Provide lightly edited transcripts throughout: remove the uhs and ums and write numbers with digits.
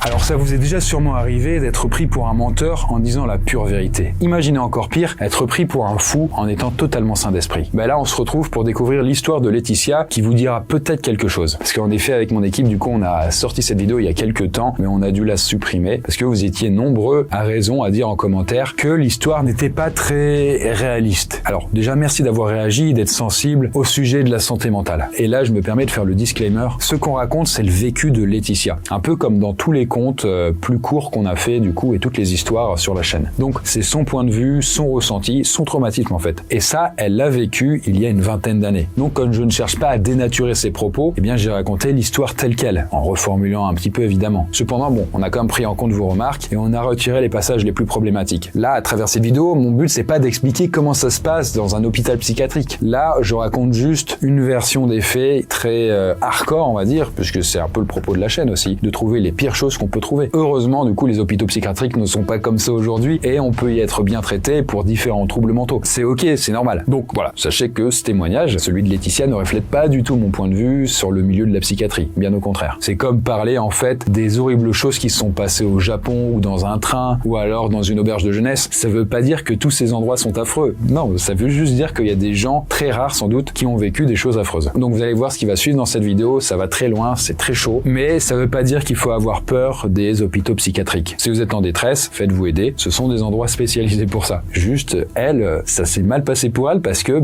Alors ça vous est déjà sûrement arrivé d'être pris pour un menteur en disant la pure vérité. Imaginez encore pire, être pris pour un fou en étant totalement sain d'esprit. Là on se retrouve pour découvrir l'histoire de Laetitia qui vous dira peut-être quelque chose. Parce qu'en effet avec mon équipe du coup on a sorti cette vidéo il y a quelques temps mais on a dû la supprimer parce que vous étiez nombreux à raison à dire en commentaire que l'histoire n'était pas très réaliste. Alors déjà merci d'avoir réagi, d'être sensible au sujet de la santé mentale. Et là je me permets de faire le disclaimer, ce qu'on raconte c'est le vécu de Laetitia. Un peu comme dans tous les contes plus courts qu'on a fait du coup et toutes les histoires sur la chaîne. Donc c'est son point de vue, son ressenti, son traumatisme en fait. Et ça, elle l'a vécu il y a une vingtaine d'années. Donc comme je ne cherche pas à dénaturer ses propos, eh bien j'ai raconté l'histoire telle qu'elle, en reformulant un petit peu évidemment. Cependant bon, on a quand même pris en compte vos remarques et on a retiré les passages les plus problématiques. Là, à travers cette vidéo, mon but c'est pas d'expliquer comment ça se passe dans un hôpital psychiatrique. Là, je raconte juste une version des faits très hardcore on va dire, puisque c'est un peu le propos de la chaîne aussi, de trouver les pires choses qu'on peut trouver. Heureusement, du coup, les hôpitaux psychiatriques ne sont pas comme ça aujourd'hui et on peut y être bien traité pour différents troubles mentaux. C'est ok, c'est normal. Donc voilà, sachez que ce témoignage, celui de Laetitia, ne reflète pas du tout mon point de vue sur le milieu de la psychiatrie. Bien au contraire. C'est comme parler en fait des horribles choses qui se sont passées au Japon ou dans un train ou alors dans une auberge de jeunesse. Ça veut pas dire que tous ces endroits sont affreux. Non, ça veut juste dire qu'il y a des gens très rares sans doute qui ont vécu des choses affreuses. Donc vous allez voir ce qui va suivre dans cette vidéo, ça va très loin, c'est très chaud, mais ça veut pas dire qu'il faut avoir peur des hôpitaux psychiatriques. Si vous êtes en détresse, faites-vous aider, ce sont des endroits spécialisés pour ça. Juste, elle, ça s'est mal passé pour elle parce que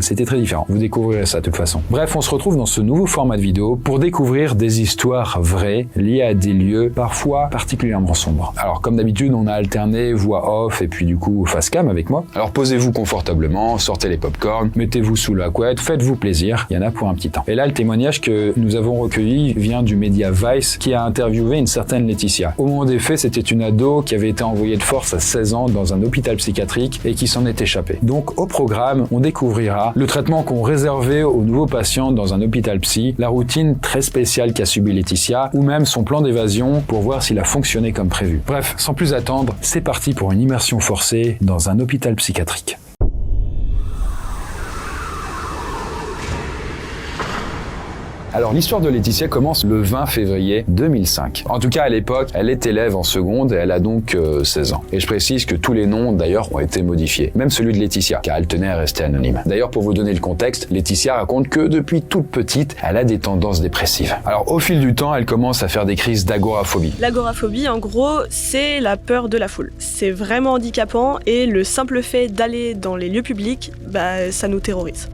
c'était très différent. Vous découvrirez ça de toute façon. Bref, on se retrouve dans ce nouveau format de vidéo pour découvrir des histoires vraies liées à des lieux parfois particulièrement sombres. Alors comme d'habitude, on a alterné voix off et puis du coup face cam avec moi. Alors posez-vous confortablement, sortez les popcorn, mettez-vous sous la couette, faites-vous plaisir, il y en a pour un petit temps. Et là, le témoignage que nous avons recueilli vient du média Vice qui a interviewé une certaine Laetitia. Au moment des faits, c'était une ado qui avait été envoyée de force à 16 ans dans un hôpital psychiatrique et qui s'en est échappée. Donc au programme, on découvrira le traitement qu'on réservait aux nouveaux patients dans un hôpital psy, la routine très spéciale qu'a subi Laetitia ou même son plan d'évasion pour voir s'il a fonctionné comme prévu. Bref, sans plus attendre, c'est parti pour une immersion forcée dans un hôpital psychiatrique. Alors l'histoire de Laetitia commence le 20 février 2005. En tout cas à l'époque, elle est élève en seconde et elle a donc 16 ans. Et je précise que tous les noms d'ailleurs ont été modifiés, même celui de Laetitia, car elle tenait à rester anonyme. D'ailleurs pour vous donner le contexte, Laetitia raconte que depuis toute petite, elle a des tendances dépressives. Alors au fil du temps, elle commence à faire des crises d'agoraphobie. L'agoraphobie en gros, c'est la peur de la foule. C'est vraiment handicapant et le simple fait d'aller dans les lieux publics, ça nous terrorise.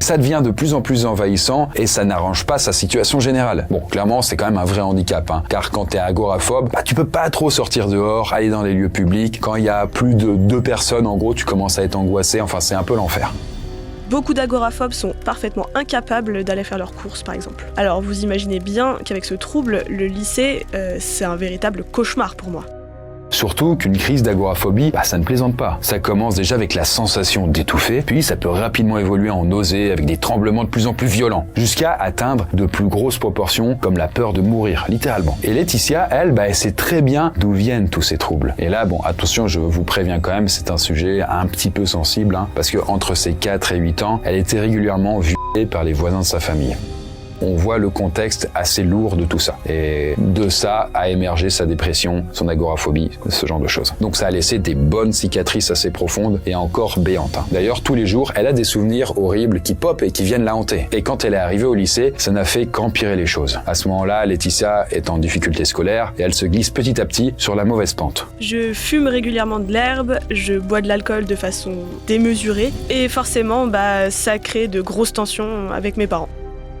Ça devient de plus en plus envahissant et ça n'arrange pas sa situation générale. Bon, clairement, c'est quand même un vrai handicap, car quand t'es agoraphobe, tu peux pas trop sortir dehors, aller dans les lieux publics. Quand il y a plus de 2 personnes, en gros, tu commences à être angoissé, enfin, c'est un peu l'enfer. Beaucoup d'agoraphobes sont parfaitement incapables d'aller faire leurs courses, par exemple. Alors, vous imaginez bien qu'avec ce trouble, le lycée, c'est un véritable cauchemar pour moi. Surtout qu'une crise d'agoraphobie, ça ne plaisante pas. Ça commence déjà avec la sensation d'étouffer, puis ça peut rapidement évoluer en nausée avec des tremblements de plus en plus violents, jusqu'à atteindre de plus grosses proportions comme la peur de mourir, littéralement. Et Laetitia, elle sait très bien d'où viennent tous ces troubles. Et là, bon, attention, je vous préviens quand même, c'est un sujet un petit peu sensible, parce que entre ses 4 et 8 ans, elle était régulièrement violée par les voisins de sa famille. On voit le contexte assez lourd de tout ça. Et de ça a émergé sa dépression, son agoraphobie, ce genre de choses. Donc ça a laissé des bonnes cicatrices assez profondes et encore béantes. D'ailleurs, tous les jours, elle a des souvenirs horribles qui popent et qui viennent la hanter. Et quand elle est arrivée au lycée, ça n'a fait qu'empirer les choses. À ce moment-là, Laetitia est en difficulté scolaire et elle se glisse petit à petit sur la mauvaise pente. Je fume régulièrement de l'herbe, je bois de l'alcool de façon démesurée et forcément, ça crée de grosses tensions avec mes parents.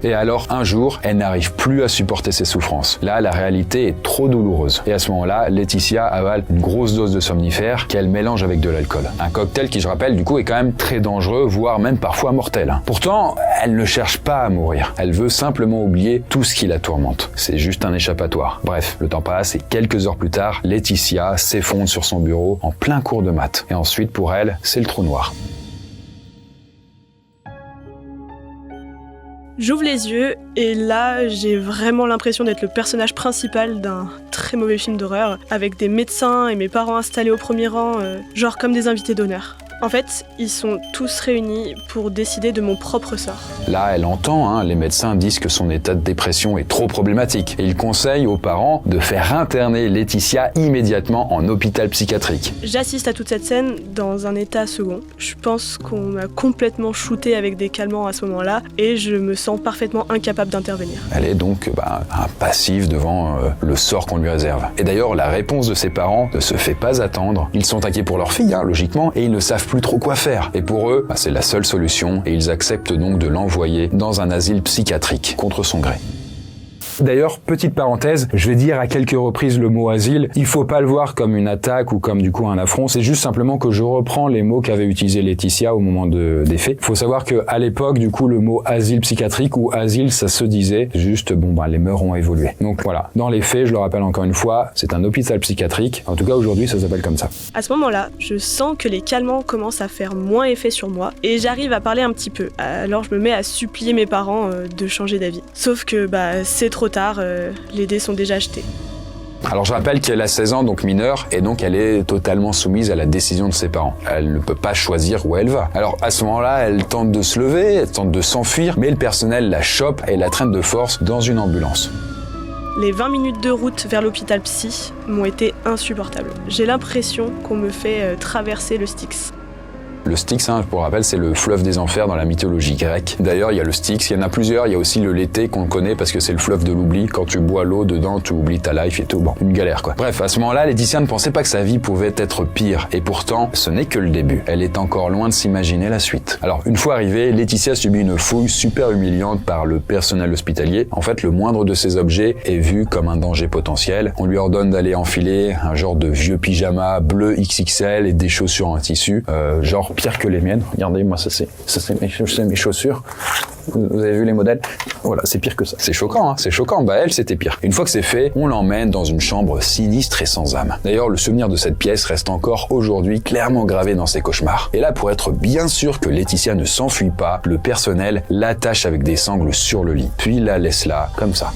Et alors, un jour, elle n'arrive plus à supporter ses souffrances. Là, la réalité est trop douloureuse. Et à ce moment-là, Laetitia avale une grosse dose de somnifère qu'elle mélange avec de l'alcool. Un cocktail qui, je rappelle, du coup, est quand même très dangereux, voire même parfois mortel. Pourtant, elle ne cherche pas à mourir. Elle veut simplement oublier tout ce qui la tourmente. C'est juste un échappatoire. Bref, le temps passe et quelques heures plus tard, Laetitia s'effondre sur son bureau en plein cours de maths. Et ensuite, pour elle, c'est le trou noir. J'ouvre les yeux et là, j'ai vraiment l'impression d'être le personnage principal d'un très mauvais film d'horreur, avec des médecins et mes parents installés au premier rang, genre comme des invités d'honneur. En fait, ils sont tous réunis pour décider de mon propre sort. Là, elle entend, les médecins disent que son état de dépression est trop problématique et ils conseillent aux parents de faire interner Laetitia immédiatement en hôpital psychiatrique. J'assiste à toute cette scène dans un état second. Je pense qu'on m'a complètement shooté avec des calmants à ce moment-là et je me sens parfaitement incapable d'intervenir. Elle est donc passive devant le sort qu'on lui réserve. Et d'ailleurs, la réponse de ses parents ne se fait pas attendre. Ils sont inquiets pour leur fille, logiquement, et ils ne savent plus trop quoi faire. Et pour eux, c'est la seule solution et ils acceptent donc de l'envoyer dans un asile psychiatrique contre son gré. D'ailleurs, petite parenthèse, je vais dire à quelques reprises le mot asile. Il faut pas le voir comme une attaque ou comme du coup un affront. C'est juste simplement que je reprends les mots qu'avait utilisé Laetitia au moment des faits. Il faut savoir que à l'époque, du coup, le mot asile psychiatrique ou asile, ça se disait juste, les mœurs ont évolué. Donc voilà. Dans les faits, je le rappelle encore une fois, c'est un hôpital psychiatrique. En tout cas, aujourd'hui, ça s'appelle comme ça. À ce moment-là, je sens que les calmants commencent à faire moins effet sur moi et j'arrive à parler un petit peu. Alors je me mets à supplier mes parents de changer d'avis. Sauf que c'est trop tard, les dés sont déjà jetés. Alors je rappelle qu'elle a 16 ans, donc mineure, et donc elle est totalement soumise à la décision de ses parents. Elle ne peut pas choisir où elle va. Alors à ce moment-là, elle tente de se lever, elle tente de s'enfuir, mais le personnel la chope et la traîne de force dans une ambulance. Les 20 minutes de route vers l'hôpital psy m'ont été insupportables. J'ai l'impression qu'on me fait traverser le Styx. Le Styx, pour rappel, c'est le fleuve des enfers dans la mythologie grecque. D'ailleurs, il y a le Styx, il y en a plusieurs. Il y a aussi le Lété qu'on connaît parce que c'est le fleuve de l'oubli. Quand tu bois l'eau dedans, tu oublies ta life et tout. Une galère quoi. Bref, à ce moment-là, Laetitia ne pensait pas que sa vie pouvait être pire. Et pourtant, ce n'est que le début. Elle est encore loin de s'imaginer la suite. Alors, une fois arrivée, Laetitia subit une fouille super humiliante par le personnel hospitalier. En fait, le moindre de ses objets est vu comme un danger potentiel. On lui ordonne d'aller enfiler un genre de vieux pyjama bleu XXL et des chaussures en tissu, genre pire que les miennes. Regardez, moi ça c'est mes chaussures. Vous avez vu les modèles? Voilà, c'est pire que ça. C'est choquant, c'est choquant. Elle, c'était pire. Une fois que c'est fait, on l'emmène dans une chambre sinistre et sans âme. D'ailleurs, le souvenir de cette pièce reste encore aujourd'hui clairement gravé dans ses cauchemars. Et là, pour être bien sûr que Laetitia ne s'enfuit pas, le personnel l'attache avec des sangles sur le lit, puis la laisse là, comme ça.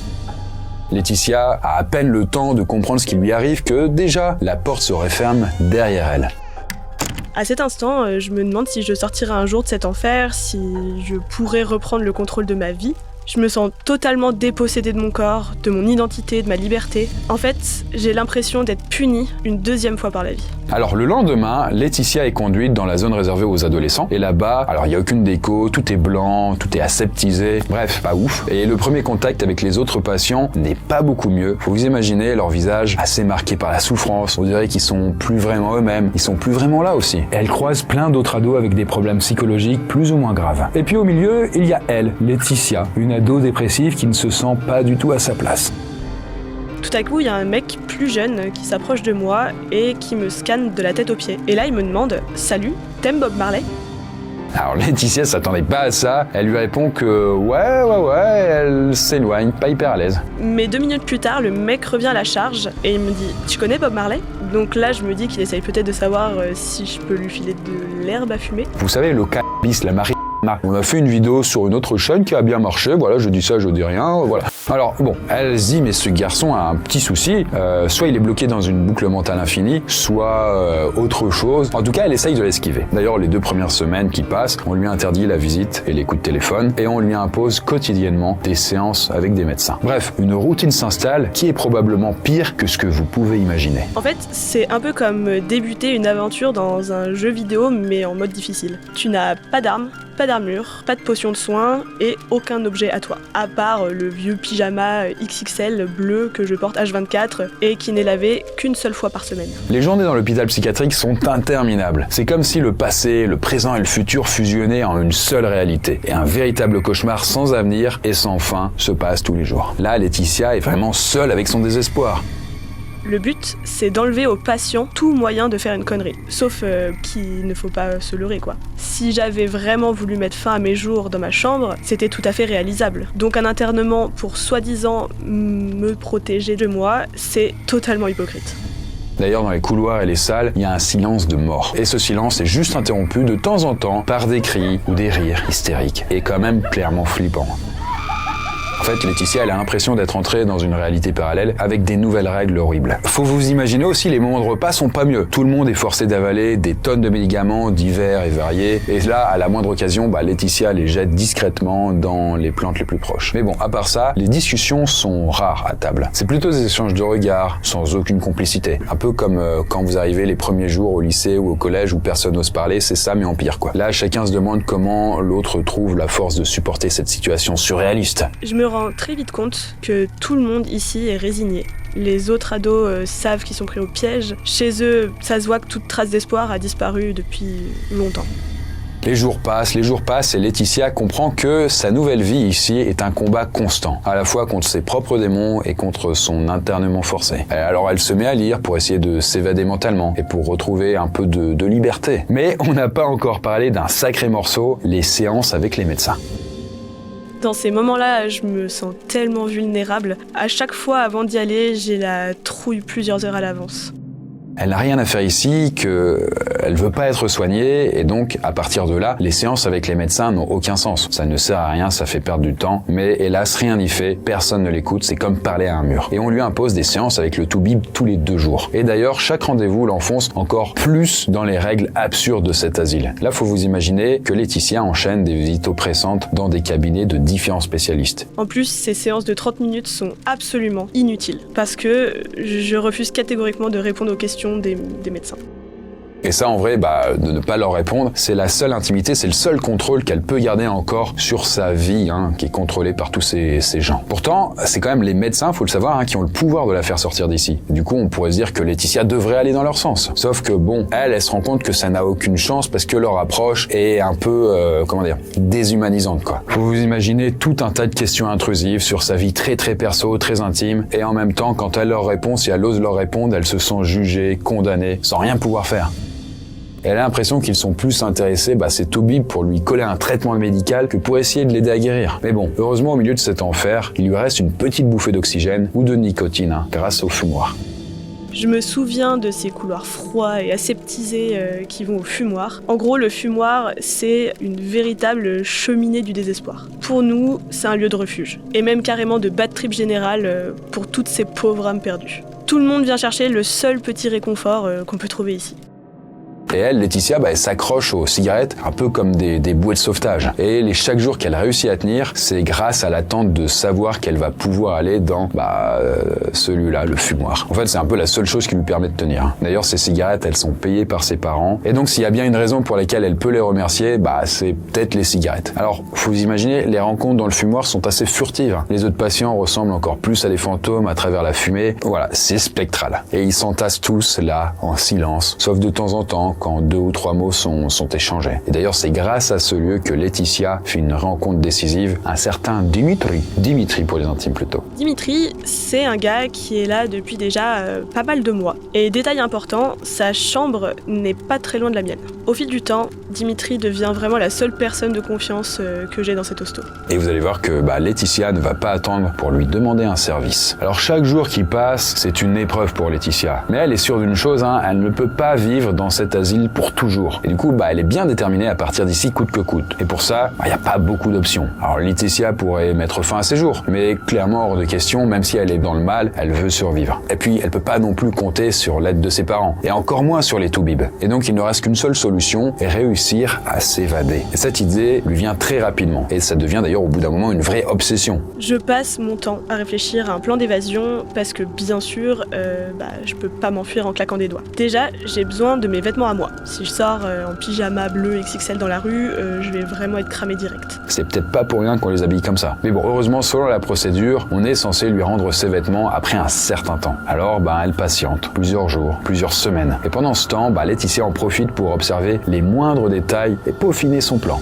Laetitia a à peine le temps de comprendre ce qui lui arrive que déjà, la porte se referme derrière elle. À cet instant, je me demande si je sortirai un jour de cet enfer, si je pourrais reprendre le contrôle de ma vie. Je me sens totalement dépossédée de mon corps, de mon identité, de ma liberté. En fait, j'ai l'impression d'être punie une deuxième fois par la vie. Alors le lendemain, Laetitia est conduite dans la zone réservée aux adolescents. Et là-bas, il n'y a aucune déco, tout est blanc, tout est aseptisé. Bref, pas ouf. Et le premier contact avec les autres patients n'est pas beaucoup mieux. Faut vous imaginer leur visage assez marqué par la souffrance. On dirait qu'ils sont plus vraiment eux-mêmes. Ils sont plus vraiment là aussi. Et elle croise plein d'autres ados avec des problèmes psychologiques plus ou moins graves. Et puis au milieu, il y a elle, Laetitia, une ado dépressive qui ne se sent pas du tout à sa place. Tout à coup, il y a un mec plus jeune qui s'approche de moi et qui me scanne de la tête aux pieds. Et là, il me demande « Salut, t'aimes Bob Marley ?» Alors Laetitia s'attendait pas à ça. Elle lui répond que ouais, elle s'éloigne, pas hyper à l'aise. Mais 2 minutes plus tard, le mec revient à la charge et il me dit « Tu connais Bob Marley ?» Donc là, je me dis qu'il essaye peut-être de savoir si je peux lui filer de l'herbe à fumer. Vous savez, le cannabis, la marijuana. On a fait une vidéo sur une autre chaîne qui a bien marché, voilà, je dis ça, je dis rien, voilà. Alors bon, elle se dit, mais ce garçon a un petit souci, soit il est bloqué dans une boucle mentale infinie, soit autre chose. En tout cas, elle essaye de l'esquiver. D'ailleurs, les 2 premières semaines qui passent, on lui interdit la visite et les coups de téléphone, et on lui impose quotidiennement des séances avec des médecins. Bref, une routine s'installe qui est probablement pire que ce que vous pouvez imaginer. En fait, c'est un peu comme débuter une aventure dans un jeu vidéo, mais en mode difficile. Tu n'as pas d'armes, pas d'armure, pas de potion de soin et aucun objet à toi, à part le vieux pyjama XXL bleu que je porte H24 et qui n'est lavé qu'une seule fois par semaine. Les journées dans l'hôpital psychiatrique sont interminables. C'est comme si le passé, le présent et le futur fusionnaient en une seule réalité. Et un véritable cauchemar sans avenir et sans fin se passe tous les jours. Là, Laetitia est vraiment seule avec son désespoir. Le but, c'est d'enlever aux patients tout moyen de faire une connerie. Sauf qu'il ne faut pas se leurrer, quoi. Si j'avais vraiment voulu mettre fin à mes jours dans ma chambre, c'était tout à fait réalisable. Donc un internement pour soi-disant me protéger de moi, c'est totalement hypocrite. D'ailleurs, dans les couloirs et les salles, il y a un silence de mort. Et ce silence est juste interrompu de temps en temps par des cris ou des rires hystériques. Et quand même clairement flippants. fait, Laetitia, elle a l'impression d'être entrée dans une réalité parallèle avec des nouvelles règles horribles. Faut vous imaginer aussi, les moments de repas sont pas mieux. Tout le monde est forcé d'avaler des tonnes de médicaments divers et variés. Et là, à la moindre occasion, Laetitia les jette discrètement dans les plantes les plus proches. Mais bon, à part ça, les discussions sont rares à table. C'est plutôt des échanges de regards, sans aucune complicité. Un peu comme quand vous arrivez les premiers jours au lycée ou au collège où personne n'ose parler, c'est ça mais en pire quoi. Là, chacun se demande comment l'autre trouve la force de supporter cette situation surréaliste. Je me rends très vite compte que tout le monde ici est résigné. Les autres ados savent qu'ils sont pris au piège. Chez eux, ça se voit que toute trace d'espoir a disparu depuis longtemps. Les jours passent et Laetitia comprend que sa nouvelle vie ici est un combat constant, à la fois contre ses propres démons et contre son internement forcé. Alors elle se met à lire pour essayer de s'évader mentalement et pour retrouver un peu de liberté. Mais on n'a pas encore parlé d'un sacré morceau, les séances avec les médecins. Dans ces moments-là, je me sens tellement vulnérable. À chaque fois avant d'y aller, j'ai la trouille plusieurs heures à l'avance. Elle n'a rien à faire ici, qu'elle veut pas être soignée, et donc, à partir de là, les séances avec les médecins n'ont aucun sens. Ça ne sert à rien, ça fait perdre du temps, mais hélas, rien n'y fait, personne ne l'écoute, c'est comme parler à un mur. Et on lui impose des séances avec le Toubib tous les 2 jours. Et d'ailleurs, chaque rendez-vous l'enfonce encore plus dans les règles absurdes de cet asile. Là, faut vous imaginer que Laetitia enchaîne des visites oppressantes dans des cabinets de différents spécialistes. En plus, ces séances de 30 minutes sont absolument inutiles, parce que je refuse catégoriquement de répondre aux questions des médecins. Et ça, en vrai, de ne pas leur répondre, c'est la seule intimité, c'est le seul contrôle qu'elle peut garder encore sur sa vie, qui est contrôlée par tous ces gens. Pourtant, c'est quand même les médecins, faut le savoir, qui ont le pouvoir de la faire sortir d'ici. Du coup, on pourrait se dire que Laetitia devrait aller dans leur sens. Sauf que elle se rend compte que ça n'a aucune chance parce que leur approche est un peu, déshumanisante, quoi. Faut vous imaginer tout un tas de questions intrusives sur sa vie très très perso, très intime, et en même temps, quand elle leur répond, si elle ose leur répondre, elle se sent jugée, condamnée, sans rien pouvoir faire. Elle a l'impression qu'ils sont plus intéressés, ces Toubib pour lui coller un traitement médical que pour essayer de l'aider à guérir. Mais bon, heureusement au milieu de cet enfer, il lui reste une petite bouffée d'oxygène ou de nicotine, grâce au fumoir. Je me souviens de ces couloirs froids et aseptisés qui vont au fumoir. En gros, le fumoir, c'est une véritable cheminée du désespoir. Pour nous, c'est un lieu de refuge, et même carrément de bad trip général pour toutes ces pauvres âmes perdues. Tout le monde vient chercher le seul petit réconfort qu'on peut trouver ici. Et elle, Laetitia, elle s'accroche aux cigarettes un peu comme des bouées de sauvetage. Et chaque jour qu'elle réussit à tenir, c'est grâce à l'attente de savoir qu'elle va pouvoir aller dans celui-là, le fumoir. En fait, c'est un peu la seule chose qui lui permet de tenir. D'ailleurs, ces cigarettes, elles sont payées par ses parents. Et donc, s'il y a bien une raison pour laquelle elle peut les remercier, c'est peut-être les cigarettes. Alors, faut vous imaginer, les rencontres dans le fumoir sont assez furtives. Les autres patients ressemblent encore plus à des fantômes à travers la fumée. Voilà, c'est spectral. Et ils s'entassent tous là, en silence, sauf de temps en temps, quand 2 ou 3 mots sont échangés. Et d'ailleurs, c'est grâce à ce lieu que Laetitia fait une rencontre décisive, un certain Dimitri pour les intimes plutôt. Dimitri, c'est un gars qui est là depuis déjà pas mal de mois. Et détail important, sa chambre n'est pas très loin de la mienne. Au fil du temps, Dimitri devient vraiment la seule personne de confiance que j'ai dans cet hosto. Et vous allez voir que Laetitia ne va pas attendre pour lui demander un service. Alors chaque jour qui passe, c'est une épreuve pour Laetitia. Mais elle est sûre d'une chose, elle ne peut pas vivre dans cet asile pour toujours. Et du coup, elle est bien déterminée à partir d'ici coûte que coûte. Et pour ça, il n'y a pas beaucoup d'options. Alors Laetitia pourrait mettre fin à ses jours, mais clairement hors de question, même si elle est dans le mal, elle veut survivre. Et puis, elle peut pas non plus compter sur l'aide de ses parents, et encore moins sur les Toubib. Et donc, il ne reste qu'une seule solution, réussir à s'évader. Et cette idée lui vient très rapidement, et ça devient d'ailleurs au bout d'un moment une vraie obsession. Je passe mon temps à réfléchir à un plan d'évasion, parce que bien sûr, je peux pas m'enfuir en claquant des doigts. Déjà, j'ai besoin de mes vêtements à moi. Si je sors en pyjama bleu XXL dans la rue, je vais vraiment être cramé direct. C'est peut-être pas pour rien qu'on les habille comme ça. Mais bon, heureusement, selon la procédure, on est censé lui rendre ses vêtements après un certain temps. Alors, elle patiente, plusieurs jours, plusieurs semaines. Et pendant ce temps, Laetitia en profite pour observer les moindres détails et peaufiner son plan.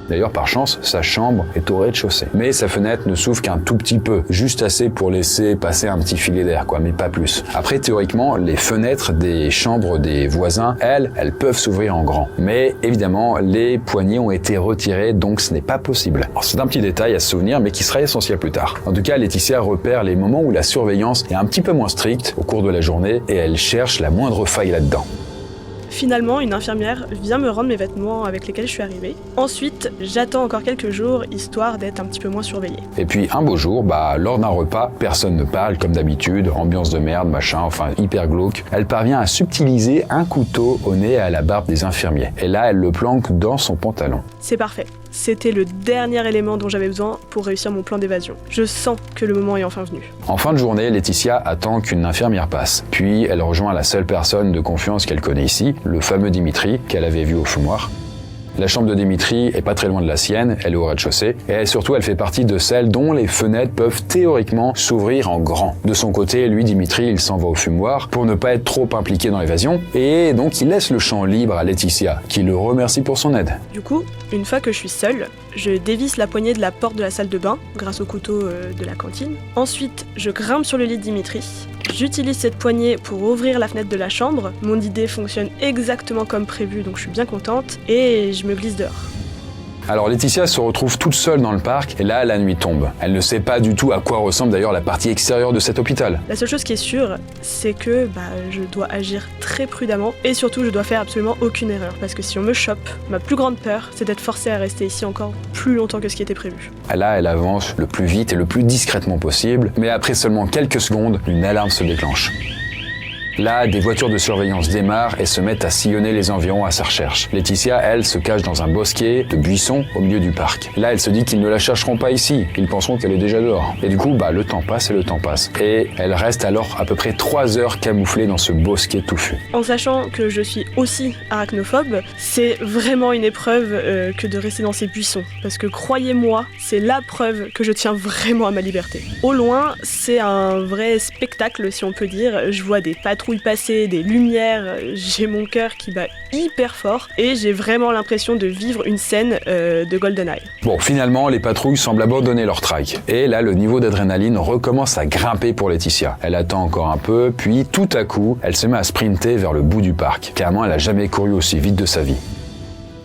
D'ailleurs, par chance, sa chambre est au rez-de-chaussée. Mais sa fenêtre ne s'ouvre qu'un tout petit peu, juste assez pour laisser passer un petit filet d'air, mais pas plus. Après, théoriquement, les fenêtres des chambres des voisins, elles peuvent s'ouvrir en grand. Mais évidemment, les poignées ont été retirées, donc ce n'est pas possible. Alors, c'est un petit détail à se souvenir, mais qui sera essentiel plus tard. En tout cas, Laetitia repère les moments où la surveillance est un petit peu moins stricte au cours de la journée, et elle cherche la moindre faille là-dedans. Finalement, une infirmière vient me rendre mes vêtements avec lesquels je suis arrivée. Ensuite, j'attends encore quelques jours, histoire d'être un petit peu moins surveillée. Et puis un beau jour, lors d'un repas, personne ne parle comme d'habitude, ambiance de merde, machin, enfin hyper glauque. Elle parvient à subtiliser un couteau au nez et à la barbe des infirmiers. Et là, elle le planque dans son pantalon. C'est parfait. C'était le dernier élément dont j'avais besoin pour réussir mon plan d'évasion. Je sens que le moment est enfin venu. En fin de journée, Laetitia attend qu'une infirmière passe. Puis elle rejoint la seule personne de confiance qu'elle connaît ici, le fameux Dimitri, qu'elle avait vu au fumoir. La chambre de Dimitri est pas très loin de la sienne, elle est au rez-de-chaussée, et surtout elle fait partie de celles dont les fenêtres peuvent théoriquement s'ouvrir en grand. De son côté, lui, Dimitri, il s'en va au fumoir pour ne pas être trop impliqué dans l'évasion, et donc il laisse le champ libre à Laetitia, qui le remercie pour son aide. Du coup, une fois que je suis seule, je dévisse la poignée de la porte de la salle de bain grâce au couteau de la cantine. Ensuite, je grimpe sur le lit de Dimitri. J'utilise cette poignée pour ouvrir la fenêtre de la chambre. Mon idée fonctionne exactement comme prévu, donc je suis bien contente. Et je me glisse dehors. Alors Laetitia se retrouve toute seule dans le parc, et là, la nuit tombe. Elle ne sait pas du tout à quoi ressemble d'ailleurs la partie extérieure de cet hôpital. La seule chose qui est sûre, c'est que je dois agir très prudemment, et surtout je dois faire absolument aucune erreur, parce que si on me chope, ma plus grande peur, c'est d'être forcée à rester ici encore plus longtemps que ce qui était prévu. Là, elle avance le plus vite et le plus discrètement possible, mais après seulement quelques secondes, une alarme se déclenche. Là, des voitures de surveillance démarrent et se mettent à sillonner les environs à sa recherche. Laetitia, elle, se cache dans un bosquet de buissons au milieu du parc. Là, elle se dit qu'ils ne la chercheront pas ici, ils penseront qu'elle est déjà dehors. Et du coup, le temps passe et le temps passe. Et elle reste alors à peu près 3 heures camouflée dans ce bosquet touffu. En sachant que je suis aussi arachnophobe, c'est vraiment une épreuve que de rester dans ces buissons. Parce que croyez-moi, c'est la preuve que je tiens vraiment à ma liberté. Au loin, c'est un vrai spectacle, si on peut dire. Je vois des patrouilles passer, des lumières, j'ai mon cœur qui bat hyper fort et j'ai vraiment l'impression de vivre une scène de GoldenEye. Bon, finalement, les patrouilles semblent abandonner leur traque. Et là, le niveau d'adrénaline recommence à grimper pour Laetitia. Elle attend encore un peu, puis tout à coup, elle se met à sprinter vers le bout du parc. Clairement, elle n'a jamais couru aussi vite de sa vie.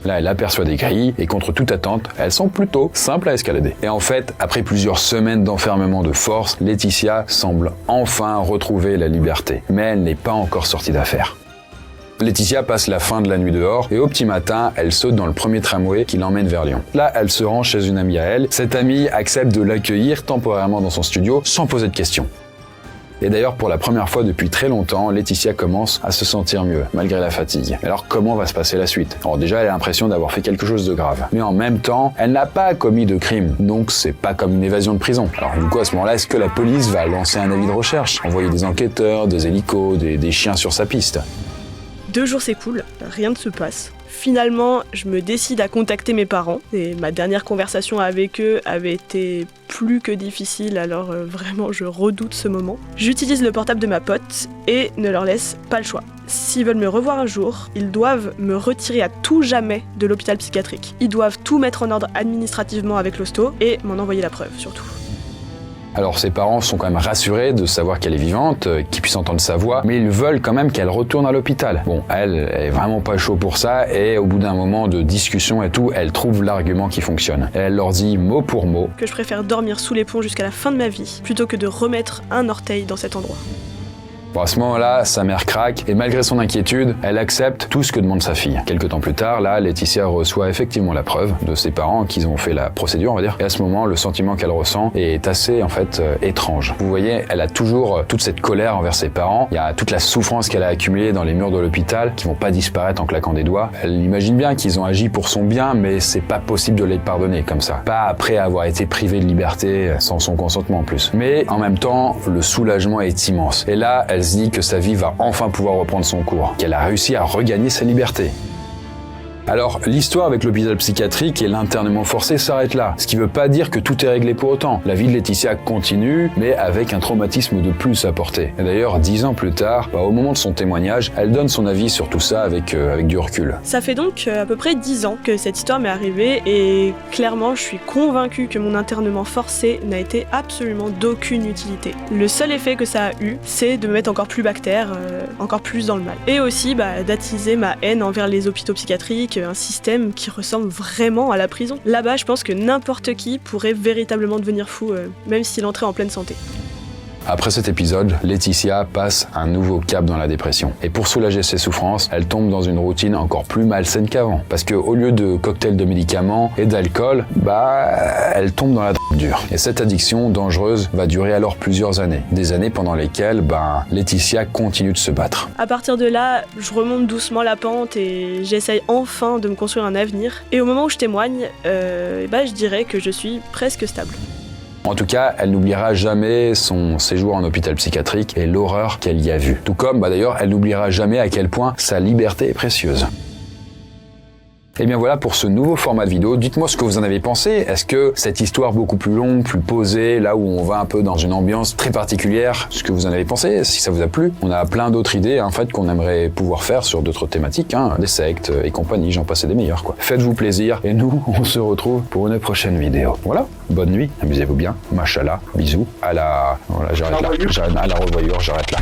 Là, elle aperçoit des grilles et contre toute attente, elles sont plutôt simples à escalader. Et en fait, après plusieurs semaines d'enfermement de force, Laetitia semble enfin retrouver la liberté. Mais elle n'est pas encore sortie d'affaire. Laetitia passe la fin de la nuit dehors et au petit matin, elle saute dans le premier tramway qui l'emmène vers Lyon. Là, elle se rend chez une amie à elle. Cette amie accepte de l'accueillir temporairement dans son studio sans poser de questions. Et d'ailleurs, pour la première fois depuis très longtemps, Laetitia commence à se sentir mieux, malgré la fatigue. Alors comment va se passer la suite ? Alors déjà, elle a l'impression d'avoir fait quelque chose de grave. Mais en même temps, elle n'a pas commis de crime, donc c'est pas comme une évasion de prison. Alors du coup, à ce moment-là, est-ce que la police va lancer un avis de recherche ? Envoyer des enquêteurs, des hélicos, des chiens sur sa piste ? 2 jours s'écoulent, rien ne se passe. Finalement, je me décide à contacter mes parents et ma dernière conversation avec eux avait été plus que difficile, alors vraiment je redoute ce moment. J'utilise le portable de ma pote et ne leur laisse pas le choix. S'ils veulent me revoir un jour, ils doivent me retirer à tout jamais de l'hôpital psychiatrique. Ils doivent tout mettre en ordre administrativement avec l'hosto et m'en envoyer la preuve surtout. Alors ses parents sont quand même rassurés de savoir qu'elle est vivante, qu'ils puissent entendre sa voix, mais ils veulent quand même qu'elle retourne à l'hôpital. Bon, elle est vraiment pas chaud pour ça, et au bout d'un moment de discussion et tout, elle trouve l'argument qui fonctionne. Et elle leur dit mot pour mot que je préfère dormir sous les ponts jusqu'à la fin de ma vie, plutôt que de remettre un orteil dans cet endroit. Bon, à ce moment-là, sa mère craque et malgré son inquiétude, elle accepte tout ce que demande sa fille. Quelque temps plus tard, là, Laetitia reçoit effectivement la preuve de ses parents qu'ils ont fait la procédure, on va dire. Et à ce moment, le sentiment qu'elle ressent est assez, étrange. Vous voyez, elle a toujours toute cette colère envers ses parents. Il y a toute la souffrance qu'elle a accumulée dans les murs de l'hôpital qui vont pas disparaître en claquant des doigts. Elle imagine bien qu'ils ont agi pour son bien, mais c'est pas possible de les pardonner comme ça. Pas après avoir été privée de liberté sans son consentement en plus. Mais en même temps, le soulagement est immense. Et là, elle se dit que sa vie va enfin pouvoir reprendre son cours, qu'elle a réussi à regagner sa liberté. Alors, l'histoire avec l'hôpital psychiatrique et l'internement forcé s'arrête là, ce qui veut pas dire que tout est réglé pour autant. La vie de Laetitia continue, mais avec un traumatisme de plus à porter. Et d'ailleurs, 10 ans plus tard, au moment de son témoignage, elle donne son avis sur tout ça avec du recul. Ça fait donc à peu près 10 ans que cette histoire m'est arrivée et clairement, je suis convaincue que mon internement forcé n'a été absolument d'aucune utilité. Le seul effet que ça a eu, c'est de me mettre encore plus bactère, encore plus dans le mal. Et aussi d'attiser ma haine envers les hôpitaux psychiatriques, un système qui ressemble vraiment à la prison. Là-bas, je pense que n'importe qui pourrait véritablement devenir fou, même s'il entrait en pleine santé. Après cet épisode, Laetitia passe un nouveau cap dans la dépression. Et pour soulager ses souffrances, elle tombe dans une routine encore plus malsaine qu'avant. Parce qu'au lieu de cocktails de médicaments et d'alcool, elle tombe dans la drogue dure. Et cette addiction dangereuse va durer alors plusieurs années. Des années pendant lesquelles, Laetitia continue de se battre. À partir de là, je remonte doucement la pente et j'essaye enfin de me construire un avenir. Et au moment où je témoigne, je dirais que je suis presque stable. En tout cas, elle n'oubliera jamais son séjour en hôpital psychiatrique et l'horreur qu'elle y a vue. Tout comme, d'ailleurs, elle n'oubliera jamais à quel point sa liberté est précieuse. Et bien voilà pour ce nouveau format de vidéo. Dites-moi ce que vous en avez pensé. Est-ce que cette histoire beaucoup plus longue, plus posée, là où on va un peu dans une ambiance très particulière, ce que vous en avez pensé, si ça vous a plu? On a plein d'autres idées en fait qu'on aimerait pouvoir faire sur d'autres thématiques, des sectes et compagnie, j'en passe des meilleurs quoi. Faites-vous plaisir et nous on se retrouve pour une prochaine vidéo. Voilà, bonne nuit, amusez-vous bien, machallah, bisous, à la revoyure, j'arrête là.